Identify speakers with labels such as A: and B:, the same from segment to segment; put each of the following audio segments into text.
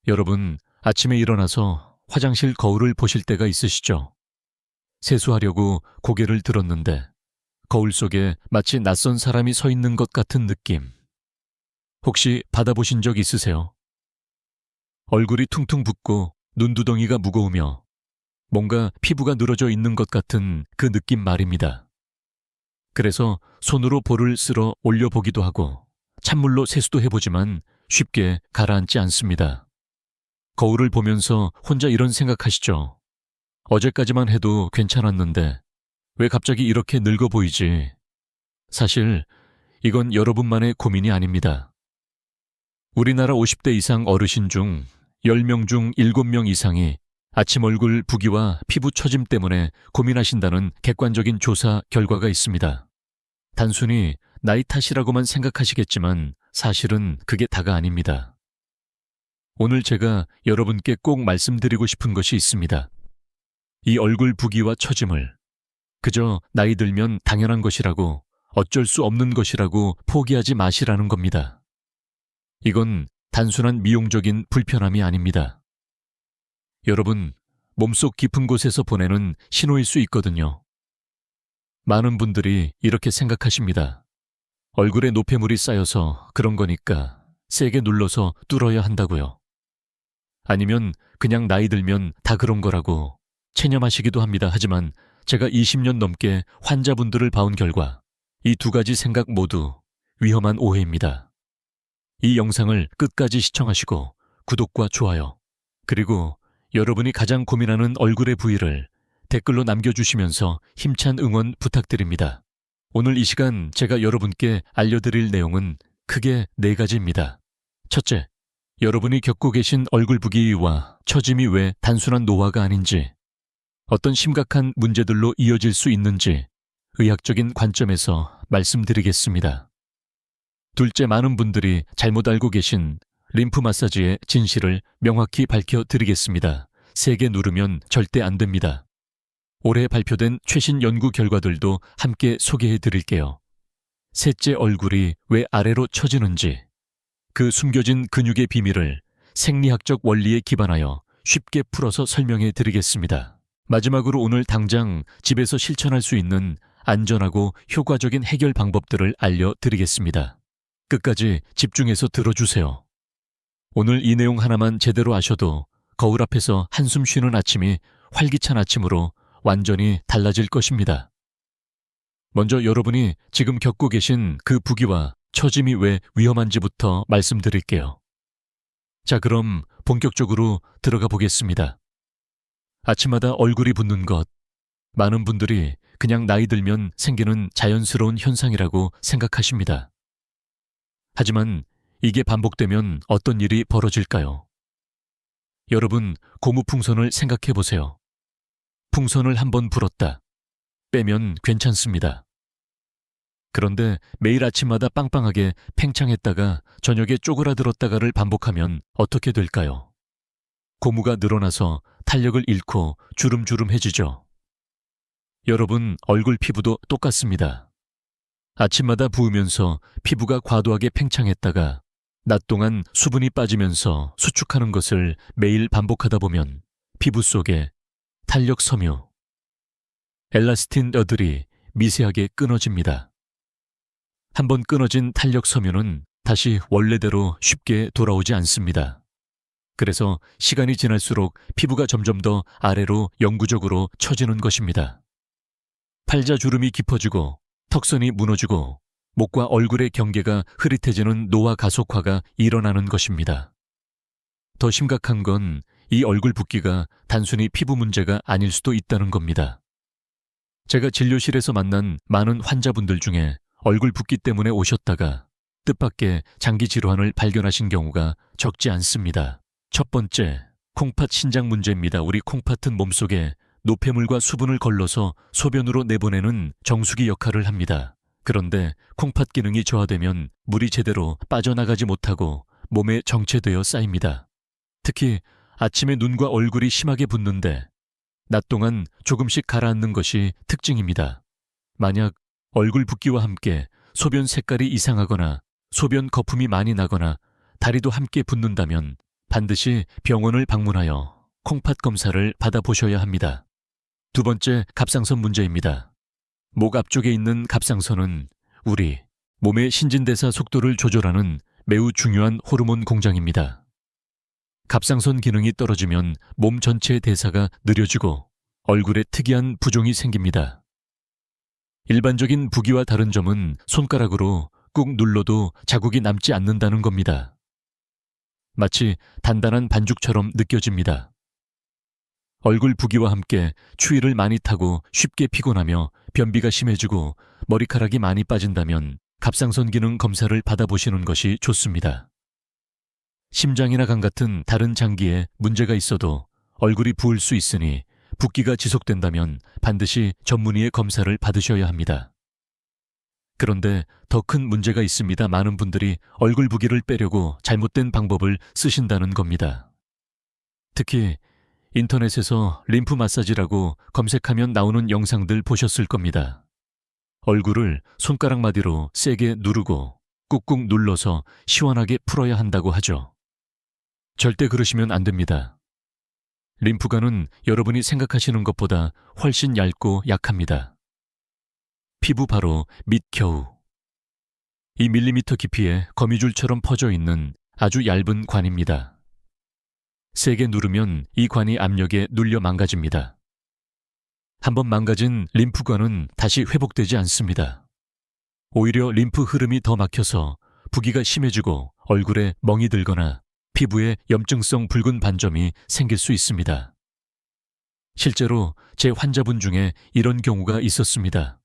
A: 여러분, 아침에 일어나서 화장실 거울을 보실 때가 있으시죠? 세수하려고 고개를 들었는데 거울 속에 마치 낯선 사람이 서 있는 것 같은 느낌. 혹시 받아보신 적 있으세요? 얼굴이 퉁퉁 붓고 눈두덩이가 무거우며 뭔가 피부가 늘어져 있는 것 같은 그 느낌 말입니다. 그래서 손으로 볼을 쓸어 올려보기도 하고 찬물로 세수도 해보지만 쉽게 가라앉지 않습니다. 거울을 보면서 혼자 이런 생각하시죠? 어제까지만 해도 괜찮았는데 왜 갑자기 이렇게 늙어 보이지? 사실 이건 여러분만의 고민이 아닙니다. 우리나라 50대 이상 어르신 중 10명 중 7명 이상이 아침 얼굴 부기와 피부 처짐 때문에 고민하신다는 객관적인 조사 결과가 있습니다. 단순히 나이 탓이라고만 생각하시겠지만 사실은 그게 다가 아닙니다. 오늘 제가 여러분께 꼭 말씀드리고 싶은 것이 있습니다. 이 얼굴 부기와 처짐을 그저 나이 들면 당연한 것이라고 어쩔 수 없는 것이라고 포기하지 마시라는 겁니다. 이건 단순한 미용적인 불편함이 아닙니다. 여러분, 몸속 깊은 곳에서 보내는 신호일 수 있거든요. 많은 분들이 이렇게 생각하십니다. 얼굴에 노폐물이 쌓여서 그런 거니까 세게 눌러서 뚫어야 한다고요. 아니면 그냥 나이 들면 다 그런 거라고 체념하시기도 합니다. 하지만 제가 20년 넘게 환자분들을 봐온 결과 이 두 가지 생각 모두 위험한 오해입니다. 이 영상을 끝까지 시청하시고 구독과 좋아요, 그리고 여러분이 가장 고민하는 얼굴의 부위를 댓글로 남겨주시면서 힘찬 응원 부탁드립니다. 오늘 이 시간 제가 여러분께 알려드릴 내용은 크게 4가지입니다. 첫째, 여러분이 겪고 계신 얼굴 부기와 처짐이 왜 단순한 노화가 아닌지, 어떤 심각한 문제들로 이어질 수 있는지 의학적인 관점에서 말씀드리겠습니다. 둘째, 많은 분들이 잘못 알고 계신 림프 마사지의 진실을 명확히 밝혀드리겠습니다. 세게 누르면 절대 안 됩니다. 올해 발표된 최신 연구 결과들도 함께 소개해드릴게요. 셋째, 얼굴이 왜 아래로 처지는지, 그 숨겨진 근육의 비밀을 생리학적 원리에 기반하여 쉽게 풀어서 설명해 드리겠습니다. 마지막으로 오늘 당장 집에서 실천할 수 있는 안전하고 효과적인 해결 방법들을 알려드리겠습니다. 끝까지 집중해서 들어주세요. 오늘 이 내용 하나만 제대로 아셔도 거울 앞에서 한숨 쉬는 아침이 활기찬 아침으로 완전히 달라질 것입니다. 먼저 여러분이 지금 겪고 계신 그 부기와 처짐이 왜 위험한지부터 말씀드릴게요. 자, 그럼 본격적으로 들어가 보겠습니다. 아침마다 얼굴이 붓는 것, 많은 분들이 그냥 나이 들면 생기는 자연스러운 현상이라고 생각하십니다. 하지만 이게 반복되면 어떤 일이 벌어질까요? 여러분, 고무풍선을 생각해 보세요. 풍선을 한번 불었다. 빼면 괜찮습니다. 그런데 매일 아침마다 빵빵하게 팽창했다가 저녁에 쪼그라들었다가를 반복하면 어떻게 될까요? 고무가 늘어나서 탄력을 잃고 주름주름해지죠. 여러분, 얼굴 피부도 똑같습니다. 아침마다 부으면서 피부가 과도하게 팽창했다가 낮 동안 수분이 빠지면서 수축하는 것을 매일 반복하다 보면 피부 속에 탄력 섬유, 엘라스틴 여들이 미세하게 끊어집니다. 한번 끊어진 탄력 섬유는 다시 원래대로 쉽게 돌아오지 않습니다. 그래서 시간이 지날수록 피부가 점점 더 아래로 영구적으로 처지는 것입니다. 팔자주름이 깊어지고 턱선이 무너지고 목과 얼굴의 경계가 흐릿해지는 노화 가속화가 일어나는 것입니다. 더 심각한 건 이 얼굴 붓기가 단순히 피부 문제가 아닐 수도 있다는 겁니다. 제가 진료실에서 만난 많은 환자분들 중에 얼굴 붓기 때문에 오셨다가 뜻밖의 장기 질환을 발견하신 경우가 적지 않습니다. 첫 번째, 콩팥 신장 문제입니다. 우리 콩팥은 몸속에 노폐물과 수분을 걸러서 소변으로 내보내는 정수기 역할을 합니다. 그런데 콩팥 기능이 저하되면 물이 제대로 빠져나가지 못하고 몸에 정체되어 쌓입니다. 특히 아침에 눈과 얼굴이 심하게 붓는데 낮 동안 조금씩 가라앉는 것이 특징입니다. 만약 얼굴 붓기와 함께 소변 색깔이 이상하거나 소변 거품이 많이 나거나 다리도 함께 붓는다면 반드시 병원을 방문하여 콩팥 검사를 받아보셔야 합니다. 두 번째, 갑상선 문제입니다. 목 앞쪽에 있는 갑상선은 우리 몸의 신진대사 속도를 조절하는 매우 중요한 호르몬 공장입니다. 갑상선 기능이 떨어지면 몸 전체의 대사가 느려지고 얼굴에 특이한 부종이 생깁니다. 일반적인 부기와 다른 점은 손가락으로 꾹 눌러도 자국이 남지 않는다는 겁니다. 마치 단단한 반죽처럼 느껴집니다. 얼굴 부기와 함께 추위를 많이 타고 쉽게 피곤하며 변비가 심해지고 머리카락이 많이 빠진다면 갑상선 기능 검사를 받아보시는 것이 좋습니다. 심장이나 간 같은 다른 장기에 문제가 있어도 얼굴이 부을 수 있으니 붓기가 지속된다면 반드시 전문의의 검사를 받으셔야 합니다. 그런데 더 큰 문제가 있습니다. 많은 분들이 얼굴 부기를 빼려고 잘못된 방법을 쓰신다는 겁니다. 특히 인터넷에서 림프 마사지라고 검색하면 나오는 영상들 보셨을 겁니다. 얼굴을 손가락 마디로 세게 누르고 꾹꾹 눌러서 시원하게 풀어야 한다고 하죠. 절대 그러시면 안 됩니다. 림프관은 여러분이 생각하시는 것보다 훨씬 얇고 약합니다. 피부 바로 밑겨우. 2mm 깊이의 거미줄처럼 퍼져 있는 아주 얇은 관입니다. 세게 누르면 이 관이 압력에 눌려 망가집니다. 한번 망가진 림프관은 다시 회복되지 않습니다. 오히려 림프 흐름이 더 막혀서 부기가 심해지고 얼굴에 멍이 들거나 피부에 염증성 붉은 반점이 생길 수 있습니다. 실제로 제 환자분 중에 이런 경우가 있었습니다.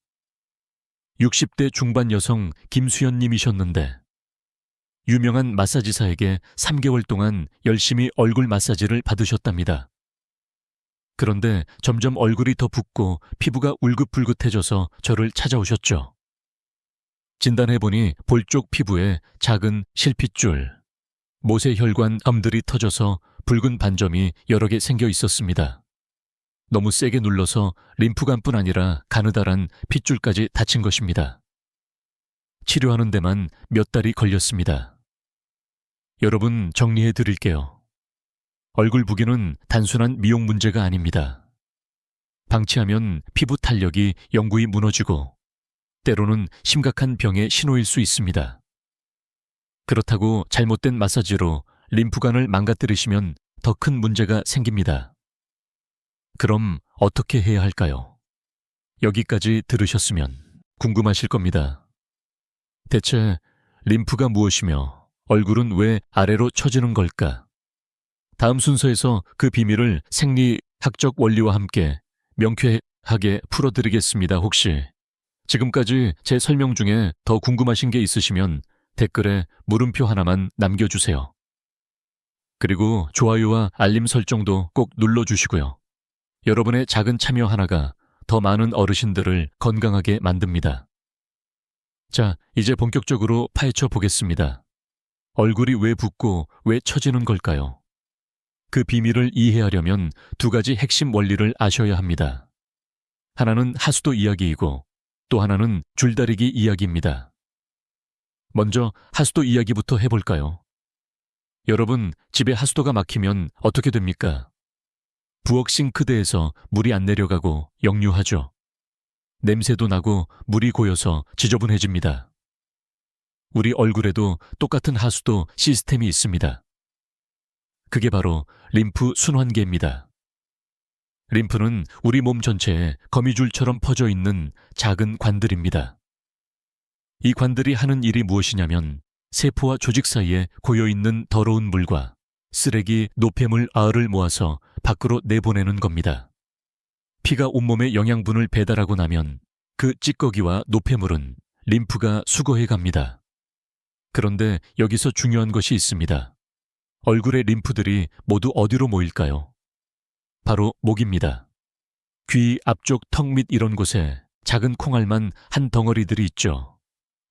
A: 60대 중반 여성 김수연 님이셨는데 유명한 마사지사에게 3개월 동안 열심히 얼굴 마사지를 받으셨답니다. 그런데 점점 얼굴이 더 붓고 피부가 울긋불긋해져서 저를 찾아오셨죠. 진단해보니 볼 쪽 피부에 작은 실핏줄, 모세혈관 암들이 터져서 붉은 반점이 여러 개 생겨 있었습니다. 너무 세게 눌러서 림프관뿐 아니라 가느다란 핏줄까지 다친 것입니다. 치료하는 데만 몇 달이 걸렸습니다. 여러분, 정리해 드릴게요. 얼굴 부기는 단순한 미용 문제가 아닙니다. 방치하면 피부 탄력이 영구히 무너지고 때로는 심각한 병의 신호일 수 있습니다. 그렇다고 잘못된 마사지로 림프관을 망가뜨리시면 더 큰 문제가 생깁니다. 그럼 어떻게 해야 할까요? 여기까지 들으셨으면 궁금하실 겁니다. 대체 림프가 무엇이며 얼굴은 왜 아래로 처지는 걸까? 다음 순서에서 그 비밀을 생리학적 원리와 함께 명쾌하게 풀어드리겠습니다. 혹시 지금까지 제 설명 중에 더 궁금하신 게 있으시면 댓글에 물음표 하나만 남겨주세요. 그리고 좋아요와 알림 설정도 꼭 눌러주시고요. 여러분의 작은 참여 하나가 더 많은 어르신들을 건강하게 만듭니다. 자, 이제 본격적으로 파헤쳐 보겠습니다. 얼굴이 왜 붓고 왜 처지는 걸까요? 그 비밀을 이해하려면 두 가지 핵심 원리를 아셔야 합니다. 하나는 하수도 이야기이고 또 하나는 줄다리기 이야기입니다. 먼저 하수도 이야기부터 해볼까요? 여러분, 집에 하수도가 막히면 어떻게 됩니까? 부엌 싱크대에서 물이 안 내려가고 역류하죠. 냄새도 나고 물이 고여서 지저분해집니다. 우리 얼굴에도 똑같은 하수도 시스템이 있습니다. 그게 바로 림프 순환계입니다. 림프는 우리 몸 전체에 거미줄처럼 퍼져 있는 작은 관들입니다. 이 관들이 하는 일이 무엇이냐면 세포와 조직 사이에 고여있는 더러운 물과 쓰레기, 노폐물, 아을을 모아서 밖으로 내보내는 겁니다. 피가 온몸에 영양분을 배달하고 나면 그 찌꺼기와 노폐물은 림프가 수거해 갑니다. 그런데 여기서 중요한 것이 있습니다. 얼굴의 림프들이 모두 어디로 모일까요? 바로 목입니다. 귀 앞쪽 턱 밑 이런 곳에 작은 콩알만 한 덩어리들이 있죠.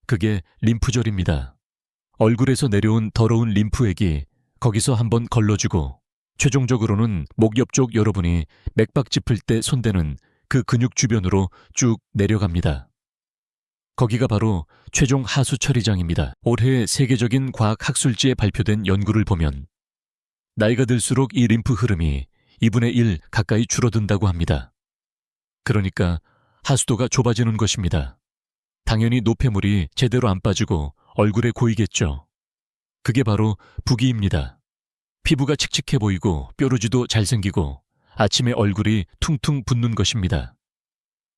A: 그게 림프절입니다. 얼굴에서 내려온 더러운 림프액이 거기서 한번 걸러주고 최종적으로는 목 옆쪽 여러분이 맥박 짚을 때 손대는 그 근육 주변으로 쭉 내려갑니다. 거기가 바로 최종 하수 처리장입니다. 올해 세계적인 과학 학술지에 발표된 연구를 보면 나이가 들수록 이 림프 흐름이 2분의 1 가까이 줄어든다고 합니다. 그러니까 하수도가 좁아지는 것입니다. 당연히 노폐물이 제대로 안 빠지고 얼굴에 고이겠죠. 그게 바로 부기입니다. 피부가 칙칙해 보이고 뾰루지도 잘생기고 아침에 얼굴이 퉁퉁 붓는 것입니다.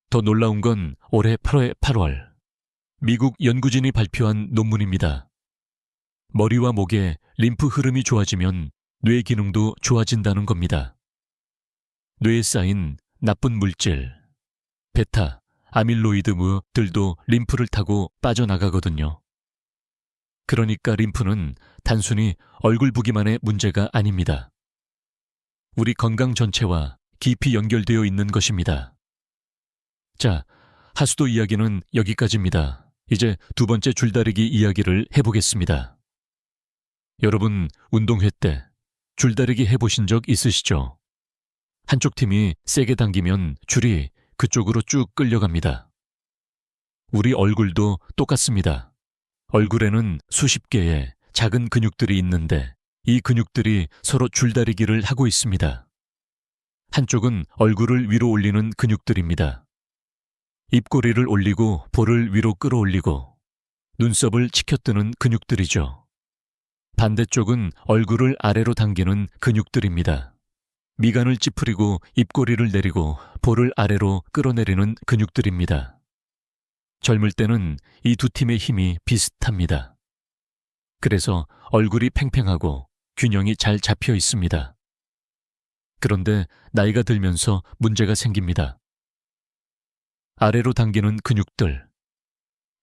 A: 더 놀라운 건 올해 8월 미국 연구진이 발표한 논문입니다. 머리와 목에 림프 흐름이 좋아지면 뇌 기능도 좋아진다는 겁니다. 뇌에 쌓인 나쁜 물질, 베타, 아밀로이드물들도 림프를 타고 빠져나가거든요. 그러니까 림프는 단순히 얼굴 부기만의 문제가 아닙니다. 우리 건강 전체와 깊이 연결되어 있는 것입니다. 자, 하수도 이야기는 여기까지입니다. 이제 두 번째 줄다리기 이야기를 해보겠습니다. 여러분, 운동회 때 줄다리기 해보신 적 있으시죠? 한쪽 팀이 세게 당기면 줄이 그쪽으로 쭉 끌려갑니다. 우리 얼굴도 똑같습니다. 얼굴에는 수십 개의 작은 근육들이 있는데 이 근육들이 서로 줄다리기를 하고 있습니다. 한쪽은 얼굴을 위로 올리는 근육들입니다. 입꼬리를 올리고 볼을 위로 끌어올리고 눈썹을 치켜뜨는 근육들이죠. 반대쪽은 얼굴을 아래로 당기는 근육들입니다. 미간을 찌푸리고 입꼬리를 내리고 볼을 아래로 끌어내리는 근육들입니다. 젊을 때는 이 두 팀의 힘이 비슷합니다. 그래서 얼굴이 팽팽하고 균형이 잘 잡혀 있습니다. 그런데 나이가 들면서 문제가 생깁니다. 아래로 당기는 근육들,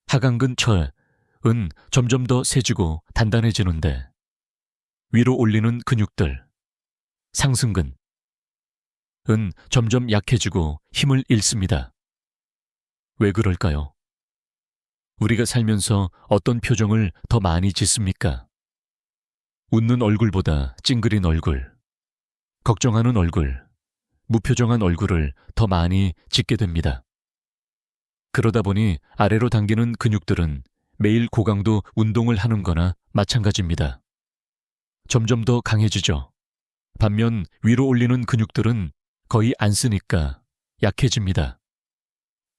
A: 하강근 철은 점점 더 세지고 단단해지는데 위로 올리는 근육들, 상승근은 점점 약해지고 힘을 잃습니다. 왜 그럴까요? 우리가 살면서 어떤 표정을 더 많이 짓습니까? 웃는 얼굴보다 찡그린 얼굴, 걱정하는 얼굴, 무표정한 얼굴을 더 많이 짓게 됩니다. 그러다 보니 아래로 당기는 근육들은 매일 고강도 운동을 하는 거나 마찬가지입니다. 점점 더 강해지죠. 반면 위로 올리는 근육들은 거의 안 쓰니까 약해집니다.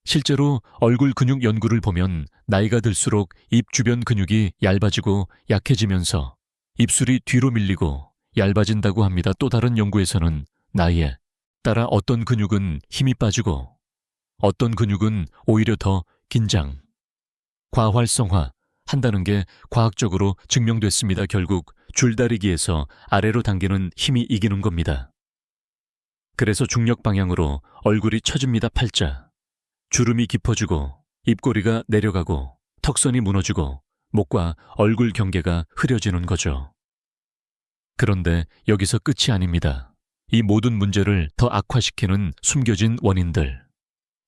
A: 실제로 얼굴 근육 연구를 보면 나이가 들수록 입 주변 근육이 얇아지고 약해지면서 입술이 뒤로 밀리고 얇아진다고 합니다. 또 다른 연구에서는 나이에 따라 어떤 근육은 힘이 빠지고 어떤 근육은 오히려 더 긴장, 과활성화 한다는 게 과학적으로 증명됐습니다. 결국 줄다리기에서 아래로 당기는 힘이 이기는 겁니다. 그래서 중력 방향으로 얼굴이 처집니다. 팔자. 주름이 깊어지고 입꼬리가 내려가고 턱선이 무너지고 목과 얼굴 경계가 흐려지는 거죠. 그런데 여기서 끝이 아닙니다. 이 모든 문제를 더 악화시키는 숨겨진 원인들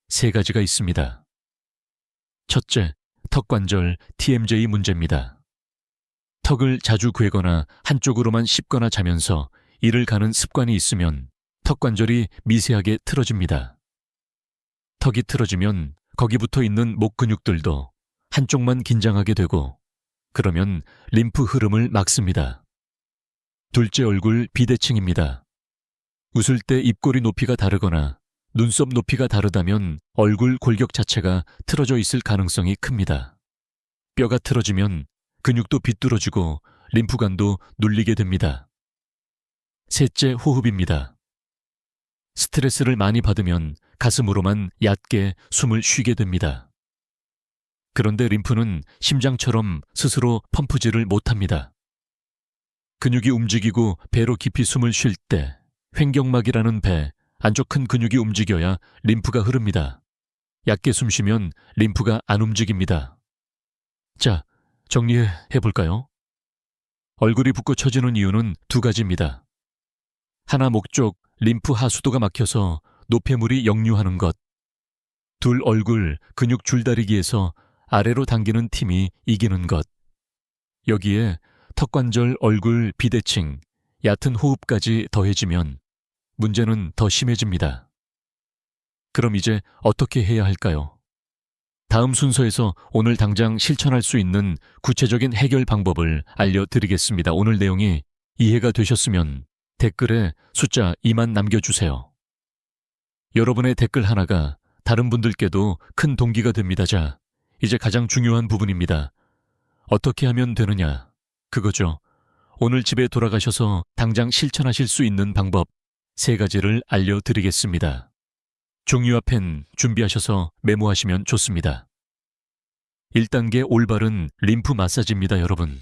A: 3가지가 있습니다. 첫째, 턱관절 TMJ 문제입니다. 턱을 자주 괴거나 한쪽으로만 씹거나 자면서 이를 가는 습관이 있으면 턱관절이 미세하게 틀어집니다. 턱이 틀어지면 거기 붙어 있는 목 근육들도 한쪽만 긴장하게 되고 그러면 림프 흐름을 막습니다. 둘째, 얼굴 비대칭입니다. 웃을 때 입꼬리 높이가 다르거나 눈썹 높이가 다르다면 얼굴 골격 자체가 틀어져 있을 가능성이 큽니다. 뼈가 틀어지면 근육도 비뚤어지고 림프관도 눌리게 됩니다. 셋째, 호흡입니다. 스트레스를 많이 받으면 가슴으로만 얕게 숨을 쉬게 됩니다. 그런데 림프는 심장처럼 스스로 펌프질을 못합니다. 근육이 움직이고 배로 깊이 숨을 쉴 때 횡격막이라는 배 안쪽 큰 근육이 움직여야 림프가 흐릅니다. 얕게 숨쉬면 림프가 안 움직입니다. 자, 정리해 볼까요? 얼굴이 붓고 처지는 이유는 2가지입니다. 하나, 목쪽 림프 하수도가 막혀서 노폐물이 역류하는 것. 둘, 얼굴 근육 줄다리기에서 아래로 당기는 팀이 이기는 것. 여기에 턱관절, 얼굴 비대칭, 얕은 호흡까지 더해지면 문제는 더 심해집니다. 그럼 이제 어떻게 해야 할까요? 다음 순서에서 오늘 당장 실천할 수 있는 구체적인 해결 방법을 알려드리겠습니다. 오늘 내용이 이해가 되셨으면 댓글에 숫자 2만 남겨주세요. 여러분의 댓글 하나가 다른 분들께도 큰 동기가 됩니다. 자, 이제 가장 중요한 부분입니다. 어떻게 하면 되느냐? 그거죠. 오늘 집에 돌아가셔서 당장 실천하실 수 있는 방법 3가지를 알려드리겠습니다. 종이와 펜 준비하셔서 메모하시면 좋습니다. 1단계 올바른 림프 마사지입니다, 여러분.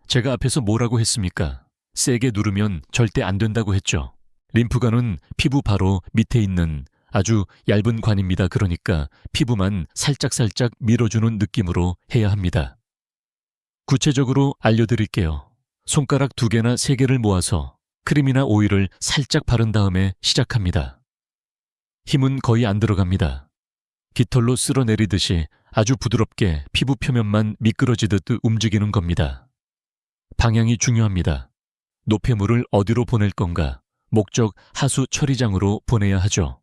A: 제가 앞에서 뭐라고 했습니까? 세게 누르면 절대 안 된다고 했죠. 림프관은 피부 바로 밑에 있는 아주 얇은 관입니다. 그러니까 피부만 살짝살짝 밀어주는 느낌으로 해야 합니다. 구체적으로 알려드릴게요. 손가락 2개나 3개를 모아서 크림이나 오일을 살짝 바른 다음에 시작합니다. 힘은 거의 안 들어갑니다. 깃털로 쓸어내리듯이 아주 부드럽게 피부 표면만 미끄러지듯 움직이는 겁니다. 방향이 중요합니다. 노폐물을 어디로 보낼 건가? 목적 하수 처리장으로 보내야 하죠.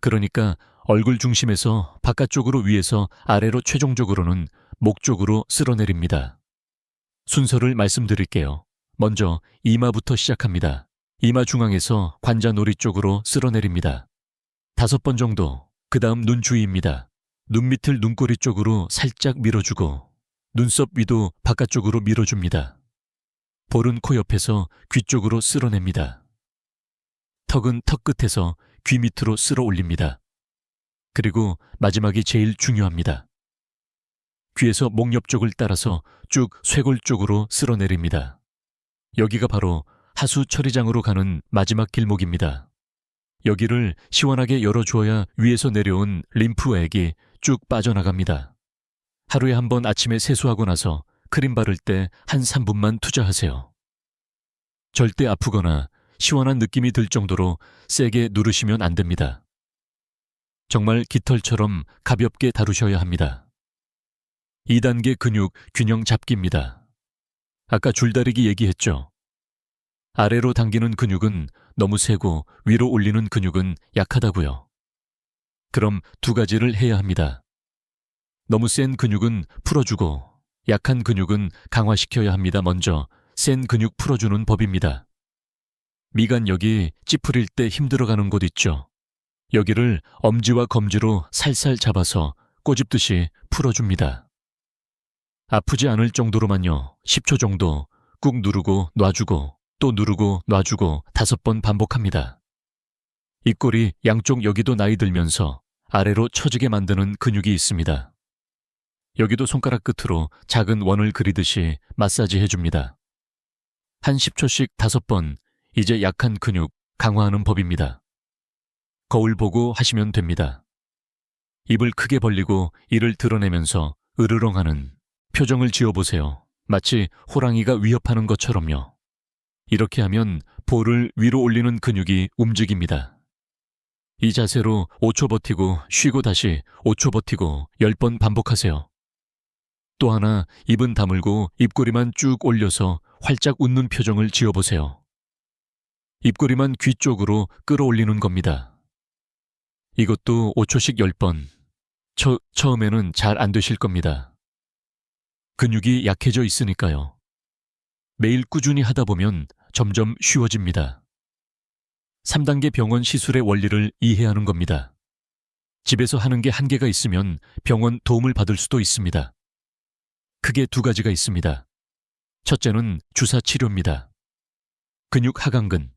A: 그러니까 얼굴 중심에서 바깥쪽으로 위에서 아래로 최종적으로는 목 쪽으로 쓸어내립니다. 순서를 말씀드릴게요. 먼저 이마부터 시작합니다. 이마 중앙에서 관자놀이 쪽으로 쓸어내립니다. 5번 정도. 그 다음 눈 주위입니다. 눈 밑을 눈꼬리 쪽으로 살짝 밀어주고 눈썹 위도 바깥쪽으로 밀어줍니다. 볼은 코 옆에서 귀 쪽으로 쓸어냅니다. 턱은 턱 끝에서 귀 밑으로 쓸어 올립니다. 그리고 마지막이 제일 중요합니다. 귀에서 목 옆쪽을 따라서 쭉 쇄골 쪽으로 쓸어내립니다. 여기가 바로 하수 처리장으로 가는 마지막 길목입니다. 여기를 시원하게 열어주어야 위에서 내려온 림프액이 쭉 빠져나갑니다. 하루에 한 번 아침에 세수하고 나서 크림 바를 때 한 3분만 투자하세요. 절대 아프거나 시원한 느낌이 들 정도로 세게 누르시면 안 됩니다. 정말 깃털처럼 가볍게 다루셔야 합니다. 2단계 근육 균형 잡기입니다. 아까 줄다리기 얘기했죠. 아래로 당기는 근육은 너무 세고 위로 올리는 근육은 약하다고요. 그럼 2가지를 해야 합니다. 너무 센 근육은 풀어주고 약한 근육은 강화시켜야 합니다. 먼저 센 근육 풀어주는 법입니다. 미간 여기 찌푸릴 때 힘들어가는 곳 있죠. 여기를 엄지와 검지로 살살 잡아서 꼬집듯이 풀어줍니다. 아프지 않을 정도로만요. 10초 정도 꾹 누르고 놔주고 또 누르고 놔주고 5번 반복합니다. 입꼬리 양쪽 여기도 나이 들면서 아래로 처지게 만드는 근육이 있습니다. 여기도 손가락 끝으로 작은 원을 그리듯이 마사지 해줍니다. 한 10초씩 5번, 이제 약한 근육 강화하는 법입니다. 거울 보고 하시면 됩니다. 입을 크게 벌리고 이를 드러내면서 으르렁하는 표정을 지어보세요. 마치 호랑이가 위협하는 것처럼요. 이렇게 하면 볼을 위로 올리는 근육이 움직입니다. 이 자세로 5초 버티고 쉬고 다시 5초 버티고 10번 반복하세요. 또 하나, 입은 다물고 입꼬리만 쭉 올려서 활짝 웃는 표정을 지어보세요. 입꼬리만 귀 쪽으로 끌어올리는 겁니다. 이것도 5초씩 10번. 처음에는 잘 안 되실 겁니다. 근육이 약해져 있으니까요. 매일 꾸준히 하다 보면 점점 쉬워집니다. 3단계 병원 시술의 원리를 이해하는 겁니다. 집에서 하는 게 한계가 있으면 병원 도움을 받을 수도 있습니다. 크게 2가지가 있습니다. 첫째는 주사 치료입니다. 근육 하강근을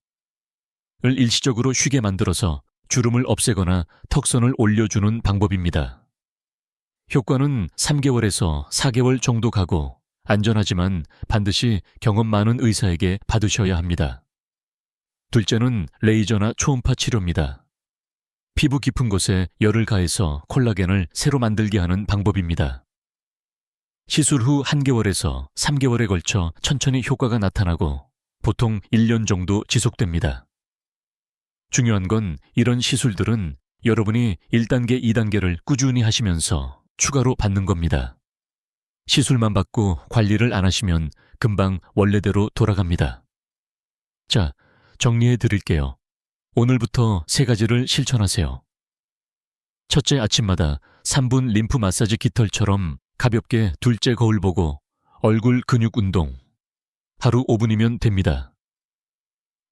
A: 일시적으로 쉬게 만들어서 주름을 없애거나 턱선을 올려주는 방법입니다. 효과는 3개월에서 4개월 정도 가고 안전하지만 반드시 경험 많은 의사에게 받으셔야 합니다. 둘째는 레이저나 초음파 치료입니다. 피부 깊은 곳에 열을 가해서 콜라겐을 새로 만들게 하는 방법입니다. 시술 후 1개월에서 3개월에 걸쳐 천천히 효과가 나타나고 보통 1년 정도 지속됩니다. 중요한 건 이런 시술들은 여러분이 1단계, 2단계를 꾸준히 하시면서 추가로 받는 겁니다. 시술만 받고 관리를 안 하시면 금방 원래대로 돌아갑니다. 자, 정리해 드릴게요. 오늘부터 3가지를 실천하세요. 첫째, 아침마다 3분 림프 마사지 깃털처럼 가볍게 둘째 거울 보고 얼굴 근육 운동. 하루 5분이면 됩니다.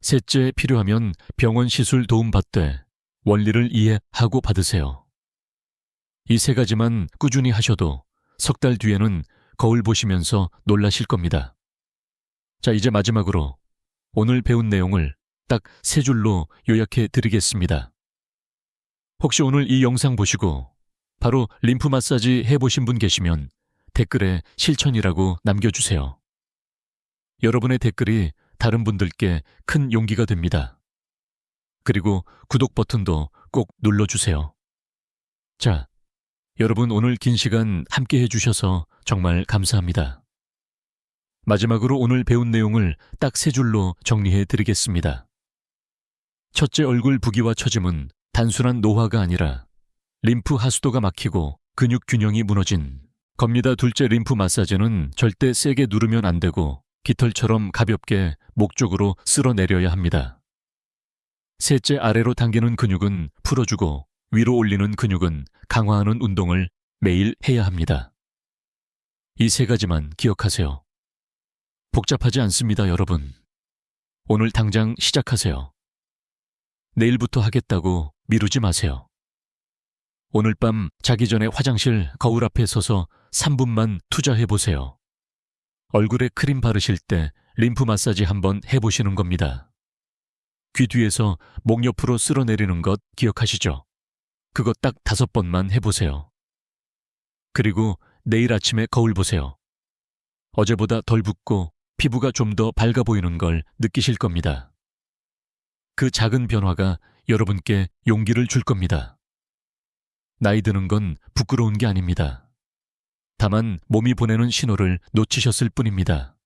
A: 셋째, 필요하면 병원 시술 도움 받되 원리를 이해하고 받으세요. 이 세 가지만 꾸준히 하셔도 석 달 뒤에는 거울 보시면서 놀라실 겁니다. 자, 이제 마지막으로 오늘 배운 내용을 딱 세 줄로 요약해 드리겠습니다. 혹시 오늘 이 영상 보시고 바로 림프 마사지 해보신 분 계시면 댓글에 실천이라고 남겨주세요. 여러분의 댓글이 다른 분들께 큰 용기가 됩니다. 그리고 구독 버튼도 꼭 눌러주세요. 자, 여러분 오늘 긴 시간 함께 해주셔서 정말 감사합니다. 마지막으로 오늘 배운 내용을 딱 세 줄로 정리해 드리겠습니다. 첫째, 얼굴 부기와 처짐은 단순한 노화가 아니라 림프 하수도가 막히고 근육 균형이 무너진 겁니다. 둘째, 림프 마사지는 절대 세게 누르면 안 되고 깃털처럼 가볍게 목 쪽으로 쓸어내려야 합니다. 셋째, 아래로 당기는 근육은 풀어주고 위로 올리는 근육은 강화하는 운동을 매일 해야 합니다. 이 세 가지만 기억하세요. 복잡하지 않습니다, 여러분. 오늘 당장 시작하세요. 내일부터 하겠다고 미루지 마세요. 오늘 밤 자기 전에 화장실 거울 앞에 서서 3분만 투자해보세요. 얼굴에 크림 바르실 때 림프 마사지 한번 해보시는 겁니다. 귀 뒤에서 목 옆으로 쓸어내리는 것 기억하시죠? 그거 딱 5번만 해보세요. 그리고 내일 아침에 거울 보세요. 어제보다 덜 붓고 피부가 좀 더 밝아 보이는 걸 느끼실 겁니다. 그 작은 변화가 여러분께 용기를 줄 겁니다. 나이 드는 건 부끄러운 게 아닙니다. 다만 몸이 보내는 신호를 놓치셨을 뿐입니다.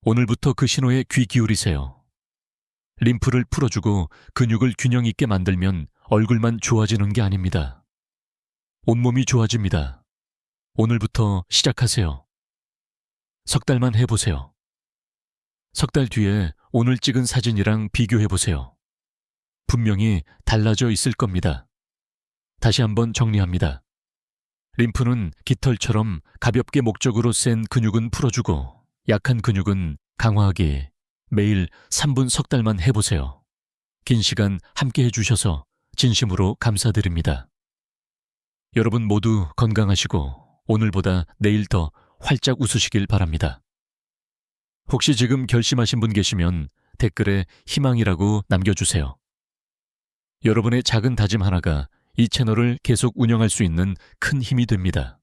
A: 오늘부터 그 신호에 귀 기울이세요. 림프를 풀어주고 근육을 균형 있게 만들면 얼굴만 좋아지는 게 아닙니다. 온몸이 좋아집니다. 오늘부터 시작하세요. 석 달만 해보세요. 석 달 뒤에 오늘 찍은 사진이랑 비교해보세요. 분명히 달라져 있을 겁니다. 다시 한번 정리합니다. 림프는 깃털처럼 가볍게 목적으로 센 근육은 풀어주고 약한 근육은 강화하기. 매일 3분 석 달만 해보세요. 긴 시간 함께 해주셔서 진심으로 감사드립니다. 여러분 모두 건강하시고 오늘보다 내일 더 활짝 웃으시길 바랍니다. 혹시 지금 결심하신 분 계시면 댓글에 희망이라고 남겨주세요. 여러분의 작은 다짐 하나가 이 채널을 계속 운영할 수 있는 큰 힘이 됩니다.